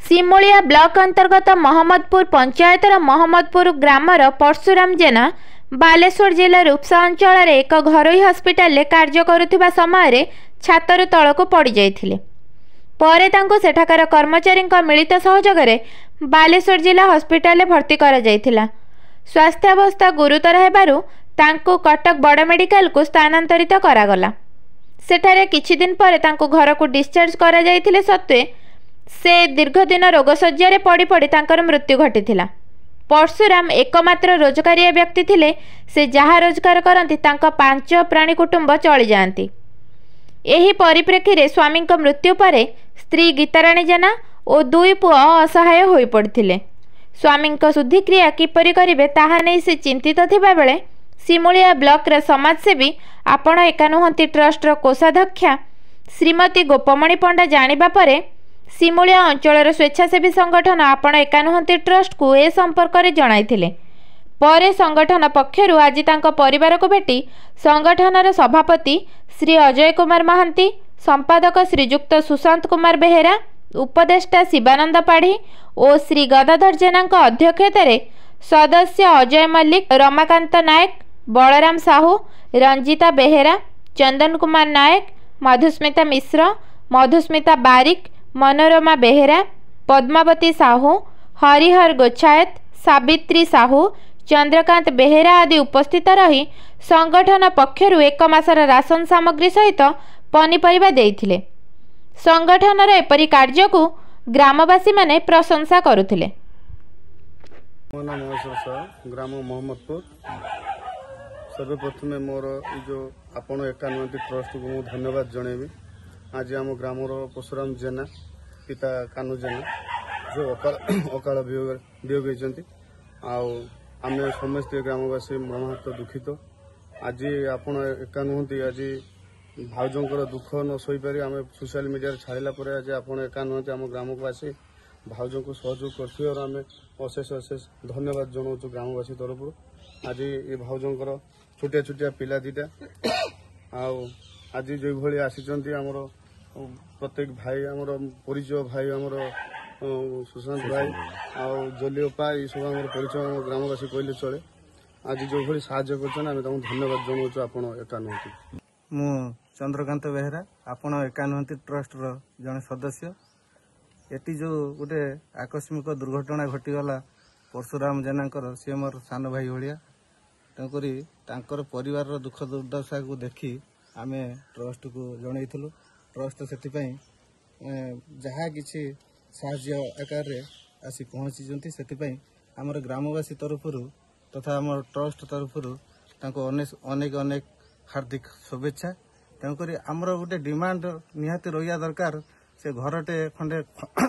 Simulia block अंतर्गत Mohammadpur पंचायतर Mohammadpur grammar Parshuram जेना बालेश्वर जिला रूपसा अंचल एक घरोई हस्पिटाल कार्य करुवा समय छातर तलक पड़ जाइथिले। परे तांको सेठाकार कर्मचारी मिलित सहयोग बालेश्वर जिला हस्पिटाल भर्ती करा जायथिला। स्वास्थ्यावस्था गुरुतर हेबारु तांको कटक बड़ मेडिकल को स्थानांतरित करागला। सेठारे किछि दिन परे तांको घर को डिस्चार्ज करा जायथिले सत्वे से दीर्घदिन रोगशज्या रे पड़ी पड़ी तांकर मृत्यु घटिथिला। परशुराम एकमात्र रोजगारिया व्यक्ति थिले। से जहाँ रोजगार करती तांका 5 प्राणी कुटुंब चली जाती। एही परिप्रेक्षी रे स्वामी मृत्यु परे स्त्री गीताराणी जेना और 2 पुआ असहाय होई पड़थिले। स्वामी शुद्धिक्रिया किपरि करिवे ताहा नै से चिंतित थिबा बेले सिमुलिया ब्लॉक रे समाजसेवी आपण एका नुहंती ट्रस्ट रो कोषाध्यक्षा श्रीमती गोपमणि पंडा जानिबा परे सिमुलिया अंचल स्वेच्छासेवी संगठन आपण एका नुहंती ट्रस्ट को ए संपर्क में जणाइथिले। परे संगठन पक्षरु आज तांको परिवार को भेटी संगठनर सभापति श्री अजय कुमार महांती, संपादक श्रीजुक्त सुशांत कुमार बेहेरा, उपदेष्टा शिवानंद पाढ़ी और श्री गदाधर जेना अध्यक्षतार सदस्य अजय मल्लिक, रमाकांत नायक, बलराम साहू, रंजिता बेहेरा, चंदन कुमार नायक, मधुस्मिता मिश्र, मधुस्मिता बारिक, मनोरमा बेहेरा, पद्मावती साहू, हरिहर गोछायत, सावित्री साहू, चंद्रकांत बेहेरा आदि उपस्थित रही संगठन पक्षरु 1 मासर राशन सामग्री सहित पनीपरिबा देइथिले। संगठनर एपरि कार्य को ग्रामवासी माने प्रशंसा करुथिले। मो नाम ग्राम मोहम्मदपुर। सर्वप्रथमे मोर जो आपण एकानवती ट्रस्ट को मु धन्यवाद जणेबी। आज आम ग्रामर परशुराम जेना पिता कानू जेना जो अकाल वियोग होती आम समस्ते ग्रामवासी मर्माहत दुखित। आज आपण एका नुहति आज भाउजंकर दुख न सहीपारि आम सोशल मीडिया छाड़ा पर आज आपण एका नुहति आम ग्राम को आसी भाउजों को सहयोग कर आम अशेष अशेष धन्यवाद जनाऊँ ग्रामवासी तरफ। आज ये भाउजंकर छोटिया छोटिया पिला 2टा आज जो भाई आसी आमर प्रत्येक भाई आमर परिचय भाई आमर सुशांत भाई जलियोपा ये सब आम परिचय आम ग्रामवासी कहले चले। आज जो भाई साहाय्य कर धन्यवाद जनाऊँ आपण एकानवती। मु चंद्रकांत बेहेरा आपण एकानवती ट्रस्ट रो जने सदस्य। एटी जो गोटे आकस्मिक दुर्घटना घटीगला परशुराम जेनाकर सी मोर सान भाई भाया तेणुकरी तांकर परिवार दुख दुर्दशा को देखी आमे ट्रस्ट को जनइथिलु। ट्रस्ट से जहाँ किसी साहाय्य आकार रे आसी पहुंची से आमर ग्रामवासी तरफ तथा आम ट्रस्ट तरफ अनेक अनेक हार्दिक शुभेच्छा। तेणुक आमर गोटे डिमांड निहाती रहा दरकार। से घरटे खंडे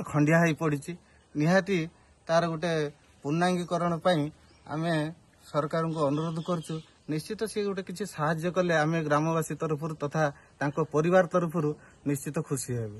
खंडिया हो पड़ी निहाती तार गोटे पूर्णांगीकरण आम सरकार को अनुरोध करूँ। निश्चित सी गोटे किसी साहाय्य कले आम ग्रामवासी तरफ तथा परिवार तरफ निश्चित खुशी हेबे।